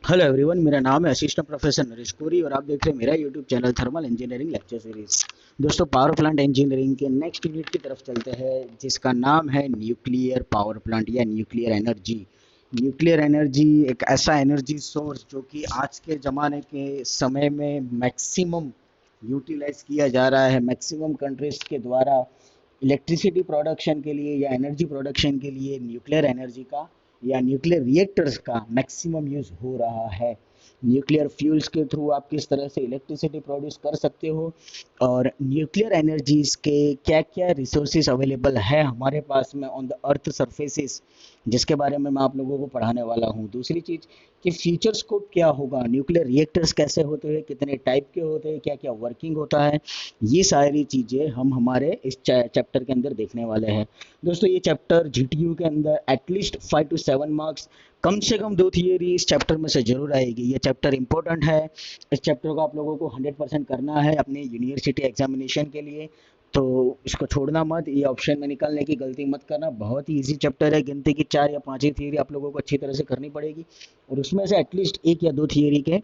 Hello everyone, मेरा नाम है असिस्टेंट प्रोफेसर नरेश कोरी और आप देख रहे हैं मेरा YouTube channel thermal engineering lecture series. दोस्तों, पावर प्लांट इंजीनियरिंग के नेक्स्ट यूनिट की तरफ चलते हैं जिसका नाम है न्यूक्लियर पावर प्लांट या न्यूक्लियर एनर्जी। न्यूक्लियर एनर्जी एक ऐसा एनर्जी सोर्स जो कि आज के ज़माने के समय में मैक्सिमम यूटिलाइज किया जा रहा है। मैक्सिमम कंट्रीज के द्वारा इलेक्ट्रिसिटी प्रोडक्शन के लिए या एनर्जी प्रोडक्शन के लिए न्यूक्लियर एनर्जी का या न्यूक्लियर रिएक्टर्स का मैक्सिमम यूज़ हो रहा है। न्यूक्लियर फ्यूल्स के थ्रू आप किस तरह से इलेक्ट्रिसिटी प्रोड्यूस कर सकते हो और न्यूक्लियर एनर्जीज के क्या क्या रिसोर्सेज अवेलेबल है हमारे पास में ऑन द अर्थ सरफेसेस, जिसके बारे में मैं आप लोगों को पढ़ाने वाला हूँ। दूसरी चीज़ कि फ्यूचर स्कोप क्या होगा, न्यूक्लियर रिएक्टर्स कैसे होते हैं, कितने टाइप के होते हैं, क्या क्या वर्किंग होता है, ये सारी चीज़ें हम हमारे इस चैप्टर के अंदर देखने वाले हैं। दोस्तों, ये चैप्टर जीटीयू के अंदर एटलीस्ट 5 to 7 मार्क्स, कम से कम 2 थियरी इस चैप्टर में से जरूर आएगी। ये चैप्टर इंपॉर्टेंट है। इस चैप्टर को आप लोगों को 100% करना है अपने यूनिवर्सिटी एग्जामिनेशन के लिए, तो इसको छोड़ना मत। ये ऑप्शन में निकालने की गलती मत करना। बहुत ही इजी चैप्टर है। गिनती की 4 या 5 ही थियरी आप लोगों को अच्छी तरह से करनी पड़ेगी और उसमें से एटलीस्ट 1 या 2 थियरी के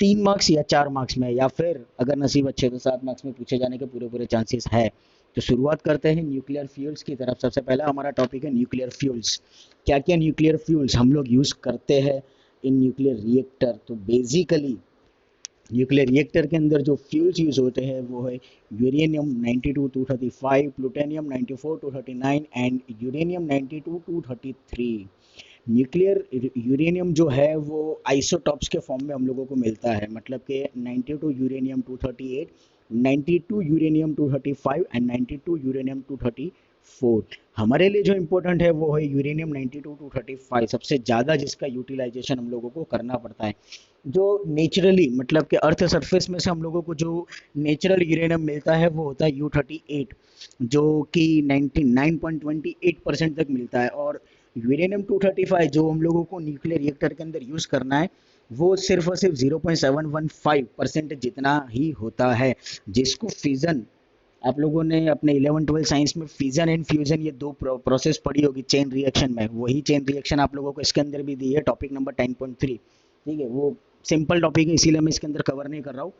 3 मार्क्स या 4 मार्क्स में, या फिर अगर नसीब अच्छे तो 7 मार्क्स में पूछे जाने के पूरे पूरे चांसेस है। तो शुरुआत करते हैं न्यूक्लियर फ्यूल्स की तरफ। सबसे पहला हमारा टॉपिक है न्यूक्लियर फ्यूल्स। क्या क्या न्यूक्लियर फ्यूल्स हम लोग यूज़ करते हैं इन न्यूक्लियर रिएक्टर। तो बेसिकली न्यूक्लियर रिएक्टर के अंदर जो फ्यूल्स यूज़ होते हैं वो है uranium 92 235, plutonium 94 239 and uranium 92 233। Nuclear uranium जो है वो आइसोटॉप्स के फॉर्म में हम लोगों को मिलता है, मतलब कि 92 यूरेनियम 238, 92 यूरेनियम 235 एंड 92 यूरेनियम 234। हमारे लिए जो इम्पोर्टेंट है वो है यूरेनियम 92 235, सबसे ज़्यादा जिसका यूटिलाइजेशन हम लोगों को करना पड़ता है। जो नेचुरली, मतलब कि अर्थ सरफेस में से हम लोगों को जो नेचुरल यूरेनियम मिलता है वो होता है U38, जो कि 99.28% तक मिलता है। और यूरेनियम 235 जो हम लोगों को न्यूक्लियर रिएक्टर के अंदर यूज़ करना है वो सिर्फ और सिर्फ 0.715% जितना ही होता है, जिसको फिजन, आप लोगों ने अपने 11-12 साइंस में फिजन एंड फ्यूजन ये दो प्रोसेस पढ़ी होगी चेन रिएक्शन में, वही चेन रिएक्शन आप लोगों को इसके अंदर भी दी है, टॉपिक नंबर 10.3। ठीक है, वो सिंपल टॉपिक है इसीलिए मैं इसके अंदर कवर नहीं कर रहा हूँ।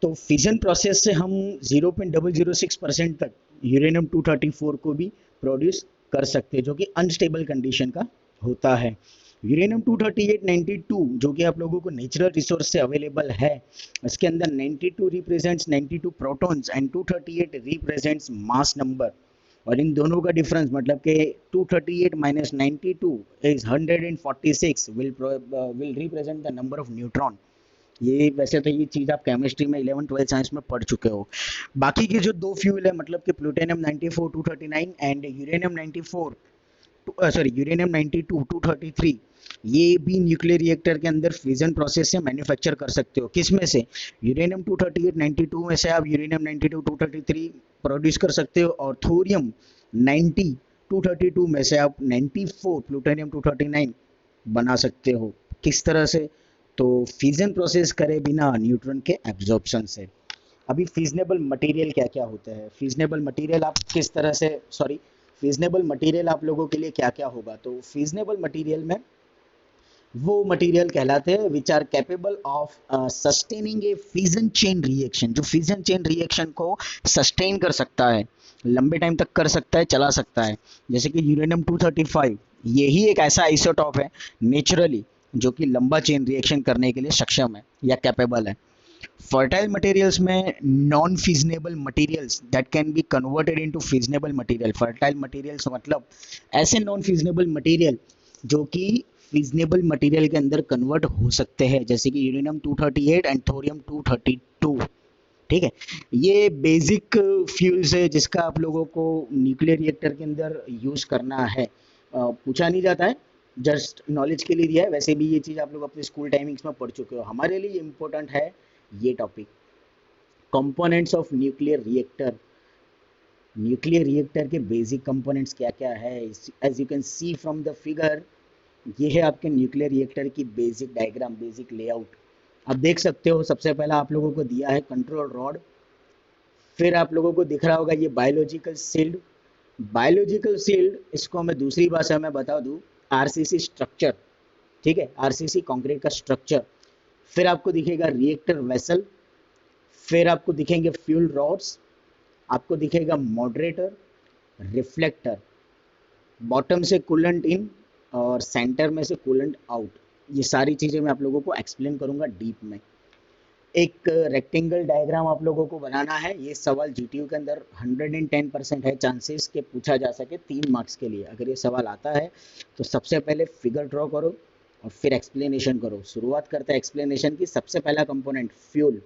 तो फिजन प्रोसेस से हम 0.006% तक यूरेनियम 234 को भी प्रोड्यूस कर सकते हैं, जो कि अनस्टेबल कंडीशन का होता है। यूरेनियम 238 92 जो कि आप लोगों को नेचुरल रिसोर्स से अवेलेबल है, इसके अंदर 92 represents 92 protons and 238 represents mass number. और इन दोनों का डिफरेंस मतलब कि 238 minus 92 is 146 will represent the number of neutron. ये वैसे तो ये चीज़ आप केमिस्ट्री में 11-12 साइंस में पढ़ चुके हो। बाकी के जो दो फ्यूल है, मतलब कि plutonium 94 239 and uranium 94, sorry uranium 92 233, ये भी न्यूक्लियर रिएक्टर के अंदर फ्यूजन प्रोसेस से मैन्युफैक्चर कर सकते हो। किस में से? यूरेनियम 238 92 में से आप यूरेनियम 92 233 प्रोड्यूस कर सकते हो और थोरियम 90 232 में से आप 94 प्लूटोनियम 239 बना सकते हो। किस तरह से? तो फ्यूजन प्रोसेस करे बिना न्यूट्रॉन के एब्जॉर्प्शन से। अभी फिजनेबल मटेरियल क्या क्या होता है, फिजनेबल मटेरियल आप किस तरह से, सॉरी, फिजनेबल मटेरियल आप लोगों के लिए क्या क्या होगा। तो फिजनेबल मटेरियल में वो मटेरियल कहलाते हैं which are capable of sustaining a fusion chain reaction, जो फ्यूजन चेन रिएक्शन को सस्टेन कर सकता है, लंबे टाइम तक कर सकता है, चला सकता है। जैसे कि यूरेनियम 235 यही एक ऐसा आइसोटॉप है नेचुरली जो कि लंबा चेन रिएक्शन करने के लिए सक्षम है या कैपेबल है। फर्टाइल मटेरियल्स में non फिजनेबल materials that can be converted into फिजनेबल material. Fertile materials मतलब ऐसे नॉन फिजनेबल मटेरियल जो कि फिजनेबल मटेरियल के अंदर कन्वर्ट हो सकते हैं, जैसे कि यूरेनियम 238 एंड थोरियम 232। ठीक है, ये बेसिक फ्यूल्स है जिसका आप लोगों को न्यूक्लियर रिएक्टर के अंदर यूज करना है। पूछा नहीं जाता है, जस्ट नॉलेज के लिए दिया है। वैसे भी ये चीज़ आप लोग अपने स्कूल टाइमिंग्स में पढ़ चुके हो। हमारे लिए इम्पोर्टेंट है ये topic, components of nuclear reactor. Nuclear reactor के बेसिक कंपोनेंट्स क्या क्या है, as you can see from the figure, ये है आपके न्यूक्लियर रिएक्टर की बेसिक डायग्राम, बेसिक लेआउट। आप देख सकते हो सबसे पहला आप लोगों को दिया है कंट्रोल रॉड, फिर आप लोगों को दिख रहा होगा ये बायोलॉजिकल सील्ड। बायोलॉजिकल सील्ड, इसको मैं दूसरी भाषा में बता दूं, आरसीसी स्ट्रक्चर। ठीक है, आरसीसी कंक्रीट का स्ट्रक्चर। फिर आपको दिखेगा रिएक्टर वेसल, फिर आपको दिखेंगे फ्यूल रॉड्स, आपको दिखेगा मॉडरेटर, रिफ्लेक्टर, बॉटम से कूलेंट इन और सेंटर में से कूलेंट आउट। ये सारी चीज़ें मैं आप लोगों को एक्सप्लेन करूंगा डीप में। एक रेक्टेंगल डायग्राम आप लोगों को बनाना है। ये सवाल जीटीयू के अंदर 110% है चांसेस के पूछा जा सके 3 मार्क्स के लिए। अगर ये सवाल आता है तो सबसे पहले फिगर ड्रॉ करो और फिर एक्सप्लेनेशन करो। शुरुआत करते हैं एक्सप्लेनेशन की। सबसे पहला कंपोनेंट फ्यूल।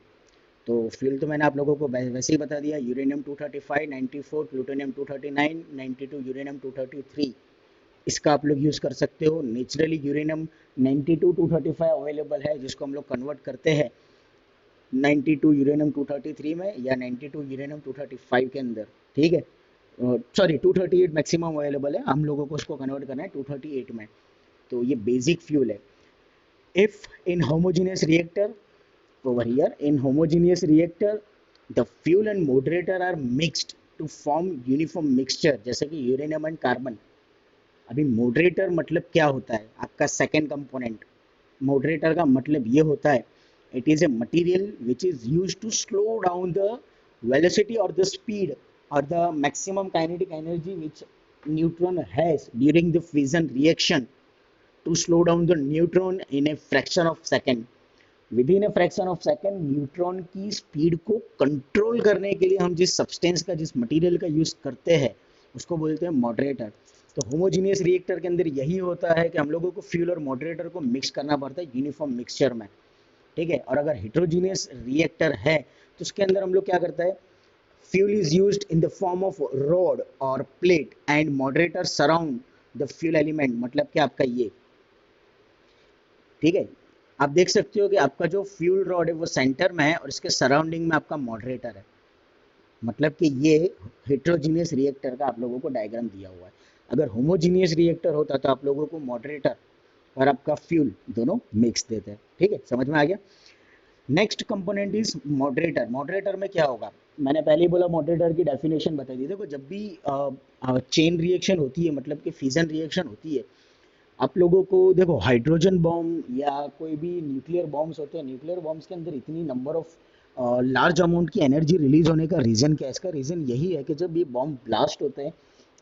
तो फ्यूल तो मैंने आप लोगों को वैसे ही बता दिया, यूरेनियम 235, 94, प्लूटोनियम 239, 92, यूरेनियम 233। इसका आप लोग यूज़ कर सकते हो। नेचुरली यूरेनियम 92 235 अवेलेबल है, जिसको हम लोग कन्वर्ट करते हैं 92 यूरेनियम 233 में या 92 यूरेनियम 235 के अंदर। ठीक है, सॉरी 238 मैक्सिमम अवेलेबल है, हम लोगों को उसको कन्वर्ट करना है 238 में। तो ये बेसिक फ्यूल है। If in homogeneous reactor, over here in homogeneous reactor the fuel and moderator are mixed to form uniform mixture, जैसे कि यूरेनियम एंड कार्बन। अभी मॉडरेटर मतलब क्या होता है, आपका सेकेंड कंपोनेंट। मॉडरेटर का मतलब ये होता है, it is a material which is use to slow down the velocity और द स्पीड और the maximum kinetic energy which neutron has during the fission reaction to slow down the neutron in a fraction of second. Within a fraction of second neutron की speed को control करने के लिए हम जिस substance का, जिस material का यूज करते हैं उसको बोलते हैं मॉडरेटर। तो होमोजीनियस रिएक्टर के अंदर यही होता है कि हम लोगों को फ्यूल और मॉडरेटर को मिक्स करना पड़ता है यूनिफॉर्म मिक्सचर में। ठीक है, और अगर हेट्रोजीनियस रिएक्टर है तो उसके अंदर हम लोग क्या करते हैं, fuel is used in the form of rod और plate and moderator surround the fuel element. मतलब कि आपका ये, ठीक है, आप देख सकते हो कि आपका जो फ्यूल रॉड है वो सेंटर में है और इसके सराउंडिंग में आपका मॉडरेटर है। मतलब कि ये हेट्रोजीनियस रिएक्टर का आप लोगों को डायग्राम दिया हुआ है। अगर होमोजीनियस रिएक्टर होता तो आप लोगों को मॉडरेटर और आपका फ्यूल दोनों मिक्स देते हैं। ठीक है, समझ में आ गया। Next component is moderator. Moderator में क्या होगा, मैंने पहले ही बोला, मॉडरेटर की डेफिनेशन बता दी। देखो, जब भी चेन रिएक्शन होती है, मतलब कि फिजन रिएक्शन होती है, आप लोगों को देखो हाइड्रोजन बॉम्ब या कोई भी न्यूक्लियर बॉम्ब्स होते हैं, न्यूक्लियर बॉम्ब्स के अंदर इतनी नंबर ऑफ लार्ज अमाउंट की एनर्जी रिलीज होने का रीज़न क्या है? इसका रीज़न यही है कि जब ये बॉम्ब ब्लास्ट होते हैं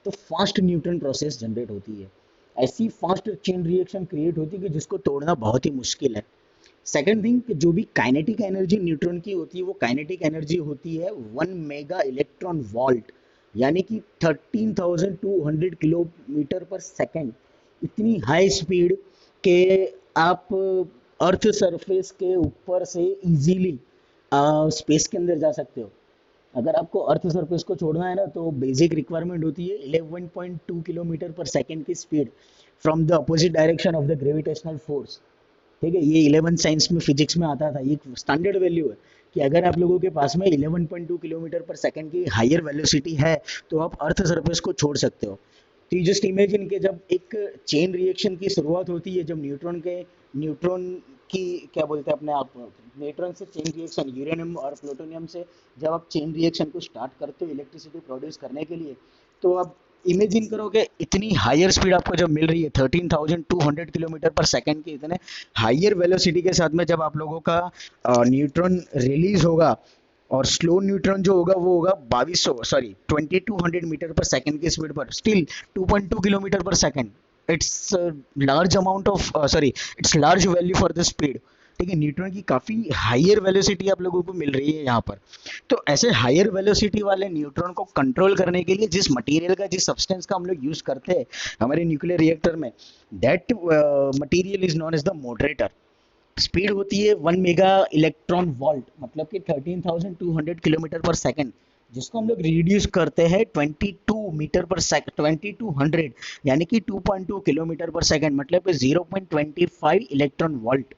तो फास्ट न्यूट्रन प्रोसेस जनरेट होती है। ऐसी फास्ट चेन रिएक्शन क्रिएट होती है कि जिसको तोड़ना बहुत ही मुश्किल है। सेकेंड थिंग, जो भी काइनेटिक एनर्जी न्यूट्रॉन की होती है वो काइनेटिक एनर्जी होती है 1 मेगा इलेक्ट्रॉन वोल्ट, यानी कि 13,200 किलोमीटर पर सेकेंड। इतनी हाई स्पीड के आप अर्थ सरफेस के ऊपर से इजीली स्पेस के अंदर जा सकते हो। अगर आपको अर्थ सरफेस को छोड़ना है ना, तो बेसिक रिक्वायरमेंट होती है 11.2 किलोमीटर पर सेकेंड की speed from the opposite direction of the gravitational force. ठीक है, ये 11 साइंस में, फिजिक्स में आता था। ये स्टैंडर्ड वैल्यू है कि अगर आप लोगों के पास में 11.2 किलोमीटर पर सेकंड की हायर वेलोसिटी है तो आप अर्थ सरफेस को छोड़ सकते हो। तो यू जस्ट इमेजिन कि जब एक चेन रिएक्शन की शुरुआत होती है, जब न्यूट्रॉन की क्या बोलते हैं अपने आप, न्यूट्रॉन से चेन रिएक्शन, यूरेनियम और प्लूटोनियम से जब आप चेन रिएक्शन को स्टार्ट करते हो इलेक्ट्रिसिटी प्रोड्यूस करने के लिए, तो आप इमेजिन करो कि इतनी हायर स्पीड आपको जब मिल रही है 13,200 किलोमीटर पर सेकंड की, इतने हायर वेलोसिटी के साथ में जब आप लोगों का न्यूट्रॉन रिलीज होगा, और स्लो न्यूट्रॉन जो होगा वो होगा 2200 मीटर पर सेकंड की स्पीड पर, स्टिल 2.2 किलोमीटर पर second. It's large amount of its large value for the speed. ठीक है, न्यूट्रॉन की काफ़ी हायर वेलोसिटी आप लोगों को मिल रही है यहाँ पर। तो ऐसे हायर वेलोसिटी वाले न्यूट्रॉन को कंट्रोल करने के लिए जिस मटेरियल का, जिस सब्सटेंस का हम लोग यूज़ करते हैं हमारे न्यूक्लियर रिएक्टर में, that material is known as the moderator. Speed होती है 1 मेगा इलेक्ट्रॉन वोल्ट, मतलब कि 13,200 किलोमीटर पर सेकंड, जिसको हम लोग रिड्यूस करते हैं 22 मीटर पर सेकंड, 2200 यानी कि 2.2 किलोमीटर पर सेकंड, मतलब कि 0.25 इलेक्ट्रॉन वोल्ट।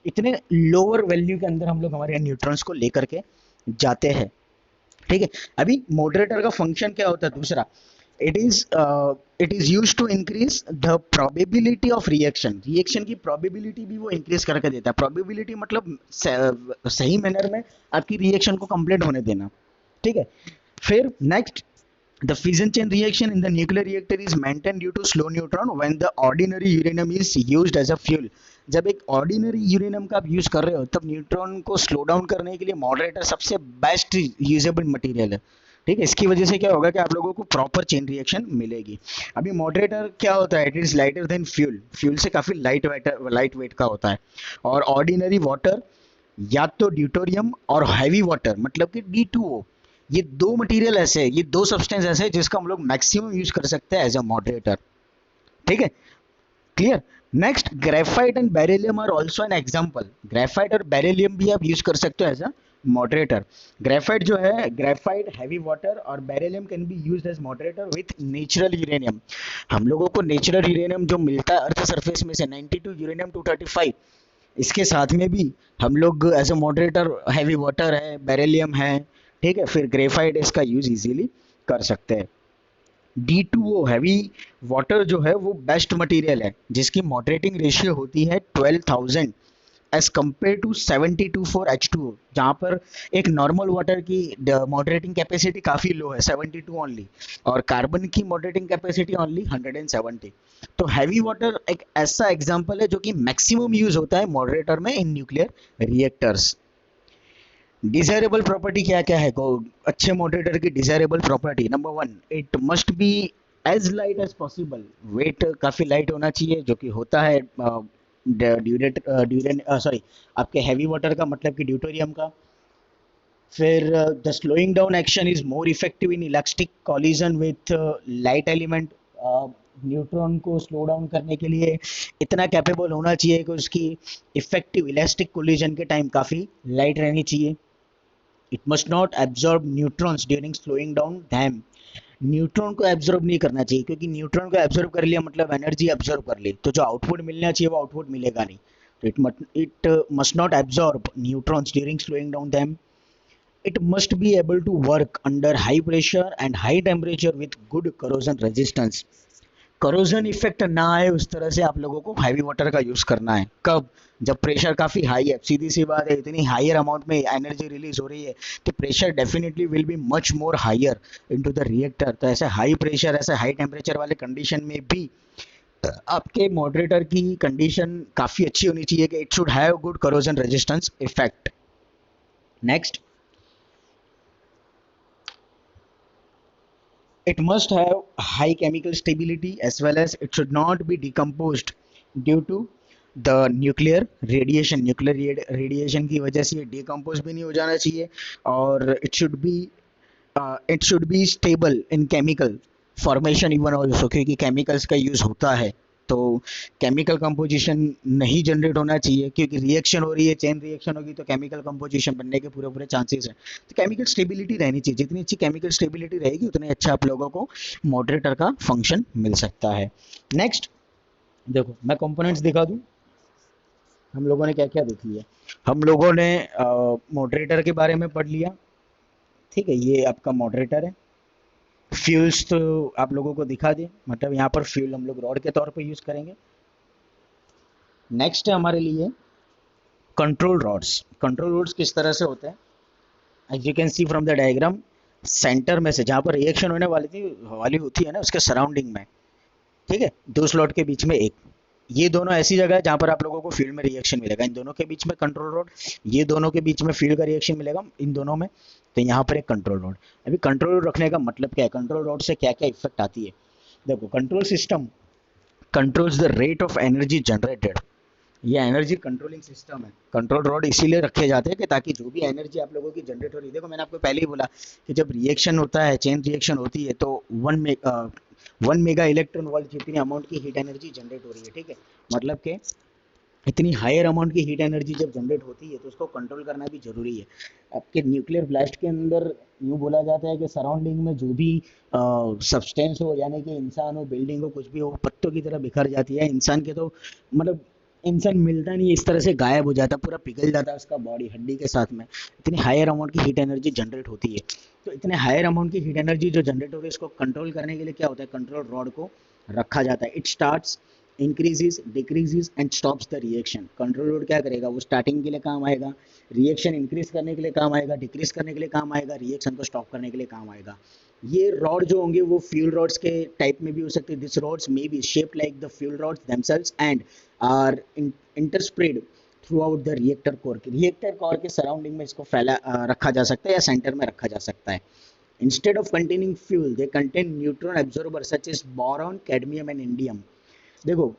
इतने लोअर वैल्यू के अंदर हम लोग हमारे न्यूट्रॉन्स को लेकर के जाते हैं। ठीक है, अभी मॉडरेटर का फंक्शन क्या होता है दूसरा, it is use to increase the probability of reaction की प्रोबेबिलिटी भी वो इंक्रीज करके देता है। प्रोबेबिलिटी मतलब सही मैनर में आपकी रिएक्शन को कंप्लीट होने देना। ठीक है, फिर next The fission chain reaction in the nuclear reactor is maintained due to slow neutron when the ordinary uranium is used as a fuel. जब एक ऑर्डिनरी यूरेनियम का आप यूज कर रहे हो तब न्यूट्रॉन को स्लो डाउन करने के लिए मॉडरेटर सबसे बेस्ट यूजेबल मटेरियल है। ठीक है, इसकी वजह से क्या होगा कि आप लोगों को प्रॉपर चेन रिएक्शन मिलेगी। अभी मॉडरेटर क्या होता है, it is lighter than fuel, fuel से काफी लाइट वेट का होता है। और ऑर्डिनरी वाटर या तो ड्यूटोरियम और हैवी वाटर मतलब कि D2O, ये दो मटेरियल ऐसे है, ये दो सब्सटेंस ऐसे है जिसका हम लोग मैक्सिमम यूज कर सकते हैं एज अ मॉडरेटर। ठीक है, clear. Next, graphite and beryllium are also an example. Graphite और बेरिलियम भी आप यूज कर सकते हो एज अ मॉडरेटर। ग्रेफाइट जो है, ग्रेफाइट हैवी वाटर और beryllium can be used as moderator with natural uranium. हम लोगों को नेचुरल यूरेनियम जो मिलता है अर्थ सरफेस में से 92 यूरेनियम 235, इसके साथ में भी हम लोग as a moderator heavy water है, बेरिलियम है, ठीक है, फिर ग्रेफाइट इसका यूज इजीली कर सकते हैं। D2O हैवी वाटर जो है वो बेस्ट मटेरियल है जिसकी मॉडरेटिंग रेशियो होती है 12,000 as compare to 72 for H2O, जहाँ पर एक नॉर्मल वाटर की मॉडरेटिंग कैपेसिटी काफ़ी लो है 72 ओनली, और कार्बन की मॉडरेटिंग कैपेसिटी ओनली 170। तो हैवी वाटर एक ऐसा एग्जाम्पल है जो कि मैक्सिमम यूज होता है मॉडरेटर में in nuclear reactors. Desirable property क्या क्या है, अच्छे मॉडरेटर की desirable property, number one, it must be as light as possible. Weight काफ़ी लाइट होना चाहिए जो कि होता है ड्यूरेट ड्यूरेन सॉरी आपके हैवी वाटर का मतलब कि ड्यूटोरियम का। फिर the slowing down action is more effective in elastic collision with light element. Neutron को स्लो डाउन करने के लिए इतना कैपेबल होना चाहिए कि उसकी इफेक्टिव इलास्टिक कोलिजन के टाइम काफ़ी लाइट रहनी चाहिए। It must not absorb neutrons during slowing down them. Neutron को एब्जॉर्ब नहीं करना चाहिए, क्योंकि न्यूट्रॉन को एब्जॉर्ब कर लिया मतलब एनर्जी एब्जॉर्ब कर ली, तो जो आउटपुट मिलना चाहिए वो आउटपुट मिलेगा नहीं। तो it must not absorb neutrons during slowing down them. It must be able to work under high pressure and high temperature with good corrosion resistance. Corrosion effect ना आए उस तरह से आप लोगों को हैवी वाटर का यूज करना है। कब? जब प्रेशर काफी हाई है, सीधी सी बात है, इतनी हायर अमाउंट में एनर्जी रिलीज हो रही है तो pressure definitely will be much more higher into the reactor. तो ऐसे हाई प्रेशर, ऐसे हाई टेम्परेचर वाले कंडीशन में भी आपके मॉडरेटर की कंडीशन काफी अच्छी होनी चाहिए कि it should have good corrosion resistance effect. Next, it must have high chemical stability as well as it should not be decomposed due to the nuclear radiation। Nuclear radiation की वजह से ये डिकम्पोज भी नहीं हो जाना चाहिए, और it should be stable in chemical formation even also, क्योंकि केमिकल्स का यूज होता है तो केमिकल कंपोजिशन नहीं जनरेट होना चाहिए, क्योंकि रिएक्शन हो रही है, चेन रिएक्शन होगी तो केमिकल कंपोजिशन बनने के पूरे पूरे चांसेस हैं। तो केमिकल स्टेबिलिटी रहनी चाहिए, जितनी अच्छी केमिकल स्टेबिलिटी रहेगी उतने अच्छा आप लोगों को मॉडरेटर का फंक्शन मिल सकता है। नेक्स्ट देखो, मैं कंपोनेंट्स दिखा दूं, हम लोगों ने क्या क्या देख लिया। हम लोगों ने मॉडरेटर के बारे में पढ़ लिया, ठीक है, ये आपका मॉडरेटर है। फ्यूल्स तो आप लोगों को दिखा दिए, मतलब यहाँ पर फ्यूल हम लोग रॉड के तौर पे यूज करेंगे। नेक्स्ट है हमारे लिए कंट्रोल रॉड्स। कंट्रोल रॉड्स किस तरह से होते हैं, as you can see from the diagram, center में से जहाँ पर रिएक्शन होने वाली होती है ना, उसके सराउंडिंग में, ठीक है, दो स्लॉट के बीच में एक, ये दोनों ऐसी जगह है जहाँ पर आप लोगों को फील्ड में रिएक्शन मिलेगा, इन दोनों के बीच में कंट्रोल रोड, ये दोनों के बीच में फील्ड का रिएक्शन मिलेगा इन दोनों में, तो यहाँ पर एक कंट्रोल रोड। अभी कंट्रोल रोड रखने का मतलब क्या है, कंट्रोल रोड से क्या क्या इफेक्ट आती है। देखो, control system controls the rate of energy generated. ये एनर्जी कंट्रोलिंग सिस्टम है। कंट्रोल रॉड इसीलिए रखे जाते हैं कि ताकि जो भी एनर्जी आप लोगों की जनरेट हो रही है, देखो मैंने आपको पहले ही बोला कि जब रिएक्शन होता है, चेन रिएक्शन होती है, तो 1 मेगा इलेक्ट्रॉन वोल्ट जितनी अमाउंट की हीट एनर्जी जनरेट हो रही है, ठीक है, मतलब कि इतनी हायर अमाउंट की हीट एनर्जी जब जनरेट होती है तो उसको कंट्रोल करना भी जरूरी है। आपके न्यूक्लियर ब्लास्ट के अंदर यूँ बोला जाता है कि सराउंडिंग में जो भी सब्सटेंस हो, यानी कि इंसान हो, बिल्डिंग हो, कुछ भी हो, पत्तों की तरह बिखर जाती है। इंसान के तो मतलब इंसान मिलता नहीं, इस तरह से गायब हो जाता, पूरा पिघल जाता है उसका बॉडी हड्डी के साथ में, इतनी हायर अमाउंट की हीट एनर्जी जनरेट होती है। तो इतने हायर अमाउंट की हीट एनर्जी जो जनरेट हो रही है, इसको कंट्रोल करने के लिए क्या होता है, कंट्रोल रॉड को रखा जाता है। It starts, increases, decreases and stops the reaction. Control rod क्या करेगा, वो स्टार्टिंग के लिए काम आएगा, रिएक्शन इंक्रीज करने के लिए काम आएगा, डिक्रीज करने के लिए काम आएगा, रिएक्शन को स्टॉप करने के लिए काम आएगा। ये रॉड जो होंगे वो फ्यूल रॉड्स के टाइप में भी हो सकते हैं. This rods may be shaped like the fuel rods themselves and are interspread throughout the reactor core के सराउंडिंग में इसको फैला रखा जा सकता है या सेंटर में रखा जा सकता है. Instead of containing fuel they contain neutron absorber such as boron cadmium and indium. देखो,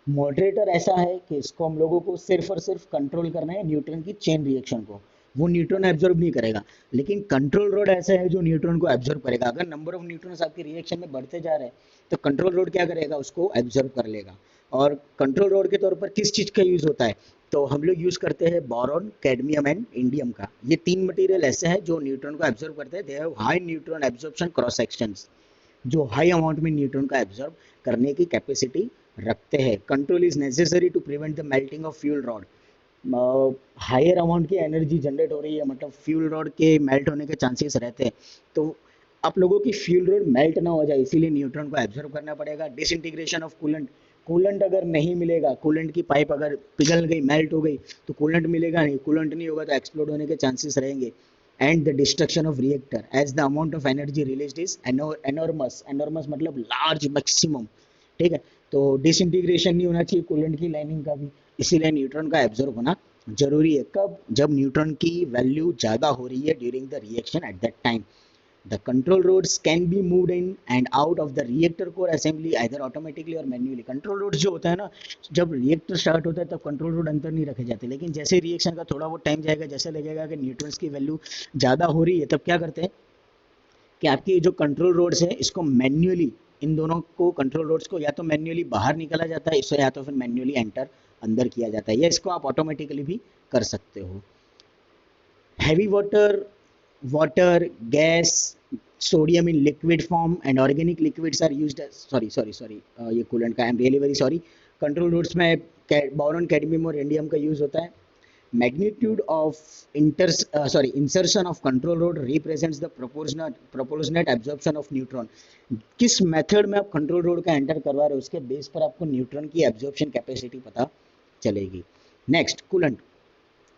मॉडरेटर ऐसा है कि इसको हम लोगों को सिर्फ और सिर्फ कंट्रोल करना है न्यूट्रॉन की चेन रिएक्शन को. वो न्यूट्रॉन एब्जॉर्ब नहीं करेगा. लेकिन कंट्रोल रोड ऐसा है जो न्यूट्रॉन को एब्जॉर्ब करेगा. अगर नंबर ऑफ न्यूट्रॉन्स आपके रिएक्शन में बढ़ते जा रहे हैं तो कंट्रोल रोड क्या करेगा, उसको एब्जॉर्ब कर लेगा. और कंट्रोल रोड के तौर पर किस चीज का यूज होता है, तो हम लोग यूज करते हैं बोरॉन कैडमियम एंड इंडियम का. ये तीन मटेरियल ऐसे हैं जो न्यूट्रॉन को एब्जॉर्ब करते हैं. They have high neutron absorption cross sections, जो हाई अमाउंट में न्यूट्रॉन का एब्जॉर्ब करने की कैपेसिटी रखते हैं. Control is necessary to prevent the melting of fuel rod. Higher amount की एनर्जी जनरेट हो रही है, मतलब फ्यूल रॉड के मेल्ट होने के चांसेस रहते हैं. तो आप लोगों की फ्यूल रॉड मेल्ट ना हो जाए इसीलिए न्यूट्रॉन को एब्जॉर्ब करना पड़ेगा. डिसइंटीग्रेशन ऑफ कूलेंट, कूलेंट अगर नहीं मिलेगा, कूलेंट की पाइप अगर पिघल गई, मेल्ट हो गई, तो कूलेंट मिलेगा नहीं. कूलेंट नहीं होगा तो एक्सप्लोड होने के चांसेस रहेंगे. And the destruction of reactor as the amount of energy released is enormous. Enormous मतलब लार्ज, मैक्सिमम. ठीक है, तो डिसइंटीग्रेशन नहीं होना चाहिए कूलेंट की लाइनिंग का भी, इसीलिए न्यूट्रॉन का एब्जॉर्ब होना जरूरी है. कब, जब न्यूट्रॉन की वैल्यू ज़्यादा हो रही है during the reaction at that time. The control rods can be moved in and out of the reactor core assembly either automatically or manually. Control rods जो होता है ना, जब रिएक्टर स्टार्ट होता है तब कंट्रोल रोड अंदर नहीं रखे जाते, लेकिन जैसे रिएक्शन का थोड़ा बहुत टाइम जाएगा, जैसे लगेगा कि न्यूट्रॉन्स की वैल्यू ज़्यादा हो रही है, तब क्या करते हैं कि आपकी जो कंट्रोल रोड्स है इसको मैन्युअली, इन दोनों को कंट्रोल रोड्स को या तो मैन्युअली बाहर निकाला जाता है इससे, या तो फिर मैन्युअली एंटर अंदर किया जाता है, या इसको आप ऑटोमेटिकली भी कर सकते हो. Heavy water, water, gas, sodium in liquid form and organic liquids are used as sorry ये कूलेंट का, I am really very sorry. Control rods में बोरॉन कैडमियम और इंडियम का यूज होता है. Magnitude of insertion of control rod represents the proportionate absorption of neutron. किस method में आप कंट्रोल रोड का एंटर करवा रहे हो उसके बेस पर आपको न्यूट्रॉन की एब्जॉर्प्शन कैपेसिटी पता चलेगी. Next, coolant.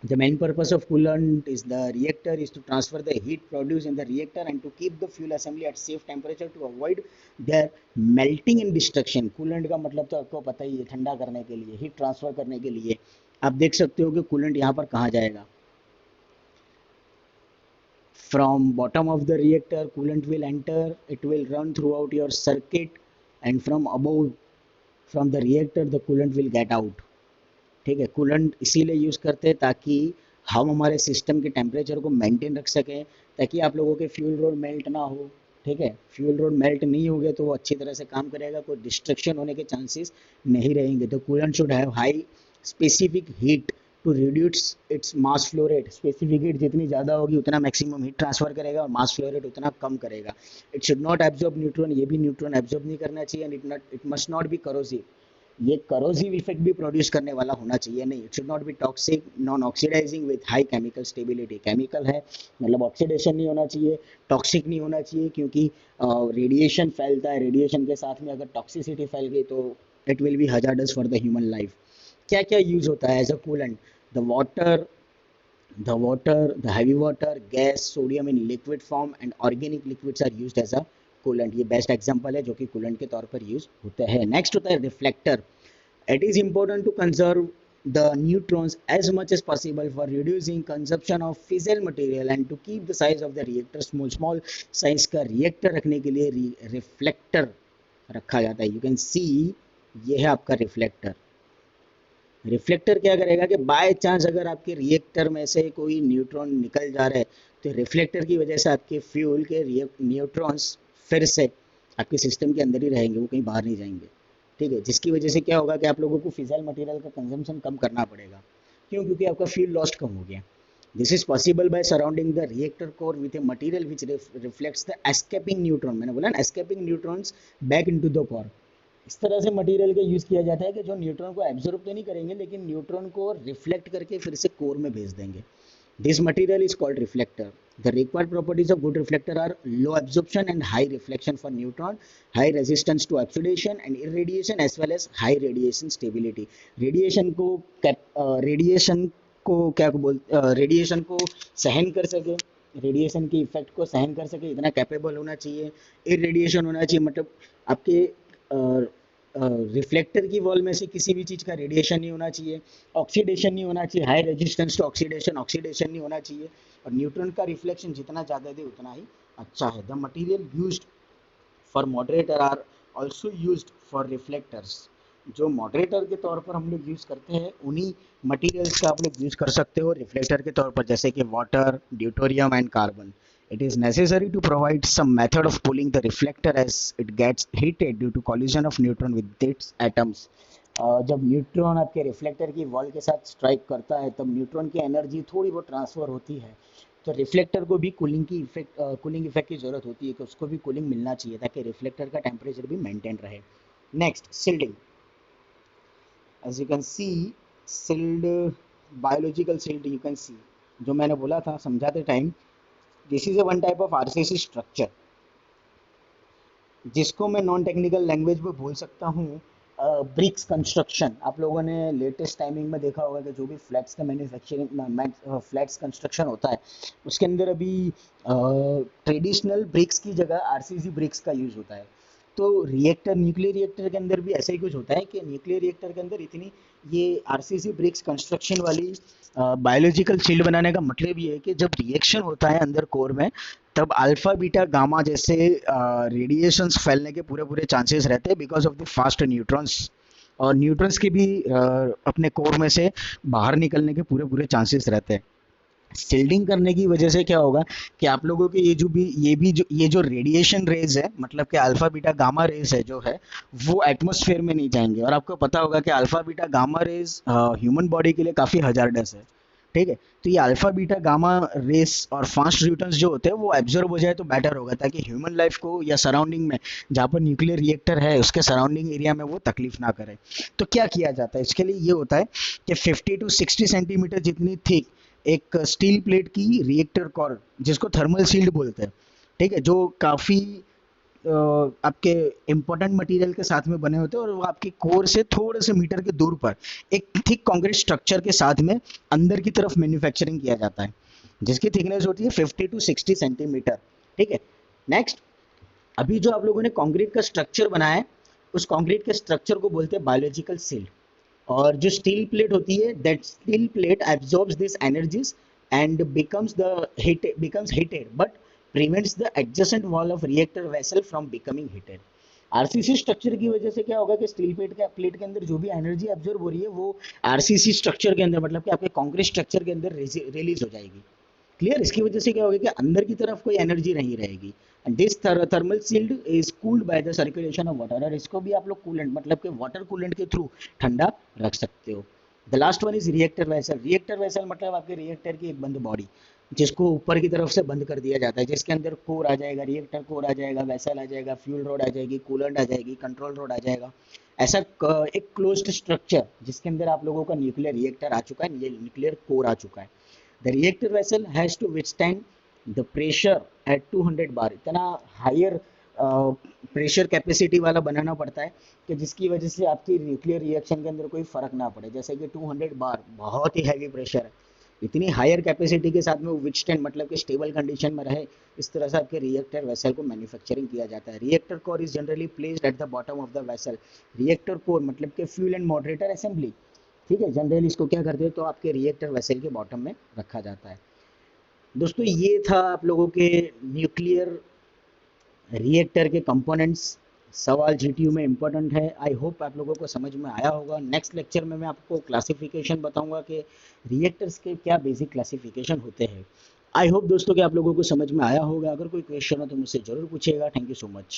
The main purpose of coolant is the reactor is to transfer the heat produced in the reactor and to keep the fuel assembly at safe temperature to avoid their melting and destruction. Coolant का मतलब तो आपको पता ही है, ठंडा करने के लिए, हीट ट्रांसफर करने के लिए. आप देख सकते हो कि कूलेंट यहाँ पर कहाँ जाएगा. From bottom of the reactor, coolant will enter. It will run throughout your circuit, and from above, from the reactor, the coolant will get out. ठीक है, कूलेंट इसीलिए यूज़ करते हैं ताकि हम हमारे सिस्टम के टेम्परेचर को मेंटेन रख सकें, ताकि आप लोगों के फ्यूल रोड मेल्ट ना हो. ठीक है, फ्यूल रोड मेल्ट नहीं होंगे तो वो अच्छी तरह से काम करेगा, कोई डिस्ट्रक्शन होने के चांसेस नहीं रहेंगे. तो coolant should have high specific heat to reduce its mass flow rate. Specific heat जितनी ज़्यादा होगी उतना मैक्सिमम हीट ट्रांसफर करेगा और मास फ्लो रेट उतना कम करेगा. It should not absorb neutron, ये भी न्यूट्रॉन एब्जॉर्ब नहीं करना चाहिए. And it must not be corrosive, ये करोसिव इफेक्ट भी प्रोड्यूस करने वाला होना चाहिए नहीं. It should not be toxic, non oxidizing with high chemical stability. Chemical है मतलब ऑक्सीडेशन नहीं होना चाहिए, टॉक्सिक नहीं होना चाहिए, क्योंकि रेडिएशन फैलता है. रेडिएशन के साथ में अगर टॉक्सिसिटी फैल गई तो it will be hazardous for the human life. क्या क्या यूज होता है as a coolant? the heavy water, gas, sodium in liquid form and organic liquids are used as a coolant. ये बेस्ट एग्जांपल है जो कि कूलेंट के तौर पर यूज होते हैं. नेक्स्ट होता है reflector. It is important to conserve the neutrons as much as possible for reducing consumption of fissile material and to keep the size of the reactor small size का reactor रखने के लिए reflector रखा जाता है. you can see ये है आपका रिफ्लेक्टर. रिफ्लेक्टर क्या करेगा कि बाय चांस अगर आपके रिएक्टर में से कोई न्यूट्रॉन निकल जा रहा है तो रिफ्लेक्टर की वजह से आपके फ्यूल के न्यूट्रॉन्स फिर से आपके सिस्टम के अंदर ही रहेंगे, वो कहीं बाहर नहीं जाएंगे. ठीक है, जिसकी वजह से क्या होगा कि आप लोगों को फिजाइल मटेरियल का कंजम्पशन कम करना पड़ेगा. क्यों? क्योंकि आपका फ्यूल लॉस्ट कम हो गया. This is possible by surrounding the reactor core with A material which reflects the escaping neutron. मैंने बोला ना, escaping neutrons back into the core. इस तरह से मटेरियल का यूज़ किया जाता है कि जो न्यूट्रॉन को एब्जॉर्ब तो नहीं करेंगे लेकिन न्यूट्रॉन को रिफ्लेक्ट करके फिर से कोर में भेज देंगे. This material is called reflector. The required properties of good reflector are low absorption and high reflection for neutron, high resistance to oxidation and irradiation as well as high radiation stability. Radiation को क्या बोल radiation को सहन कर सके, radiation की effect को सहन कर सके, इतना कैपेबल होना चाहिए। इरेडिएशन होना चाहिए, मतलब आपके रिफ्लेक्टर की वॉल में से किसी भी चीज़ का रेडिएशन नहीं होना चाहिए, ऑक्सीडेशन नहीं होना चाहिए, high resistance to oxidation, oxidation नहीं होना चाहिए, और न्यूट्रॉन का रिफ्लेक्शन जितना ज़्यादा दे उतना ही अच्छा है। The material used for moderator are also used for reflectors. जो मॉडरेटर के तौर पर हम लोग यूज़ करते हैं उन्हीं मटेरियल्स का आप लोग यूज़ कर सकते हो रिफ्लेक्टर के तौर पर, जैसे कि water, deuterium and carbon. It is necessary to provide some method of cooling the reflector as it gets heated due to collision of neutron with its atoms. जब न्यूट्रॉन आपके रिफ्लेक्टर की वॉल के साथ स्ट्राइक करता है तब neutron की energy थोड़ी बहुत ट्रांसफ़र होती है, तो रिफ्लेक्टर को भी कूलिंग इफेक्ट की ज़रूरत होती है कि उसको भी कूलिंग मिलना चाहिए ताकि रिफ्लेक्टर का टेम्परेचर भी मेंटेन रहे। Next, shielding. As you can see, shield, biological shield you can see, जो मैंने बोला था समझाते time, this is one type of RCC structure, जिसको मैं नॉन टेक्निकल लैंग्वेज में बोल सकता हूँ ब्रिक्स कंस्ट्रक्शन। आप लोगों ने लेटेस्ट टाइमिंग में देखा होगा कि जो भी फ्लैट्स का मैन्युफैक्चरिंग, फ्लैट्स कंस्ट्रक्शन होता है उसके अंदर अभी ट्रेडिशनल ब्रिक्स की जगह आरसीसी ब्रिक्स का यूज़ होता है। तो रिएक्टर, न्यूक्लियर रिएक्टर के अंदर भी ऐसा ही कुछ होता है कि न्यूक्लियर रिएक्टर के अंदर इतनी ये आरसीसी ब्रिक्स कंस्ट्रक्शन वाली बायोलॉजिकल शील्ड बनाने का मतलब ये है कि जब रिएक्शन होता है अंदर कोर में तब अल्फा बीटा गामा जैसे रेडिएशंस फैलने के पूरे पूरे चांसेस रहते हैं because of the fast neutrons, और न्यूट्रॉन्स के भी अपने कोर में से बाहर निकलने के पूरे पूरे चांसेस रहते हैं। शील्डिंग करने की वजह से क्या होगा कि आप लोगों के ये जो रेडिएशन रेज है, मतलब कि अल्फा बीटा गामा रेज है जो है वो एटमॉस्फेयर में नहीं जाएंगे, और आपको पता होगा कि alpha beta gamma rays human body के लिए काफ़ी हजार्डस है। ठीक है, तो ये अल्फा बीटा गामा रेस और फास्ट न्यूटन्स जो होते हैं वो एब्जॉर्ब हो जाए तो बेटर होगा, ताकि ह्यूमन लाइफ को या सराउंडिंग में जहाँ पर न्यूक्लियर रिएक्टर है उसके सराउंडिंग एरिया में वो तकलीफ ना करे। तो क्या किया जाता है इसके लिए, ये होता है कि 50 टू 60 सेंटीमीटर जितनी थिक एक स्टील प्लेट की रिएक्टर कोर, जिसको थर्मल शील्ड बोलते हैं, ठीक है, जो काफ़ी आपके इम्पोर्टेंट मटेरियल के साथ में बने होते हैं, और वो आपके कोर से थोड़े से मीटर के दूर पर एक थिक कंक्रीट स्ट्रक्चर के साथ में अंदर की तरफ मैन्युफैक्चरिंग किया जाता है, जिसकी थिकनेस होती है 50 टू 60 सेंटीमीटर। ठीक है, नेक्स्ट, अभी जो आप लोगों ने कंक्रीट का स्ट्रक्चर बनाया है उस कंक्रीट के स्ट्रक्चर को बोलते हैं बायोलॉजिकल सील्ड, और जो स्टील प्लेट होती है that steel plate absorbs this energies and becomes heated but prevents the adjacent wall of reactor vessel from becoming heated। RCC structure की वजह से क्या होगा कि स्टील प्लेट के अंदर जो भी एनर्जी एब्जॉर्ब हो रही है वो आरसीसी स्ट्रक्चर के अंदर, मतलब कि आपके कंक्रीट स्ट्रक्चर के अंदर रिलीज हो जाएगी। क्लियर, इसकी वजह से क्या होगा कि अंदर की तरफ कोई एनर्जी नहीं रहेगी। And this thermal shield is cooled by the circulation of water, और इसको भी आप लोग कूलेंट मतलब कि वाटर कूलेंट के थ्रू ठंडा रख सकते हो। The last one is reactor vessel. Reactor vessel मतलब आपके रिएक्टर की एक बंद बॉडी जिसको ऊपर की तरफ से बंद कर दिया जाता है, जिसके अंदर कोर आ जाएगा, रिएक्टर कोर आ जाएगा, वेसल आ जाएगा, फ्यूल रोड आ जाएगी, कूलेंट आ जाएगी, कंट्रोल रोड आ जाएगा। ऐसा एक क्लोज्ड स्ट्रक्चर जिसके अंदर आप लोगों का न्यूक्लियर रिएक्टर आ चुका है, ये न्यूक्लियर कोर आ चुका है। The reactor vessel has to withstand the pressure at 200 बार, इतना हायर प्रेशर कैपेसिटी वाला बनाना पड़ता है कि जिसकी वजह से आपकी न्यूक्लियर रिएक्शन के अंदर कोई फर्क ना पड़े। जैसे कि 200 बार बहुत ही हैवी प्रेशर है, इतनी हायर कैपेसिटी के साथ में वो विथस्टैंड मतलब कि स्टेबल कंडीशन में रहे, इस तरह से आपके रिएक्टर वेसल को मैन्युफैक्चरिंग किया जाता है। Reactor core is generally placed at the bottom of the vessel. Reactor core मतलब कि फ्यूल एंड मॉडरेटर असेंबली, ठीक है, जनरली इसको क्या करते हैं तो आपके रिएक्टर वेसल के बॉटम में रखा जाता है। दोस्तों ये था आप लोगों के न्यूक्लियर रिएक्टर के कंपोनेंट्स। सवाल जीटीयू में इम्पोर्टेंट है, आई होप आप लोगों को समझ में आया होगा। नेक्स्ट लेक्चर में मैं आपको क्लासिफिकेशन बताऊंगा कि रिएक्टर्स के क्या बेसिक क्लासिफिकेशन होते हैं। आई होप दोस्तों कि आप लोगों को समझ में आया होगा। अगर कोई क्वेश्चन हो तो मुझसे जरूर पूछिएगा। Thank you so much.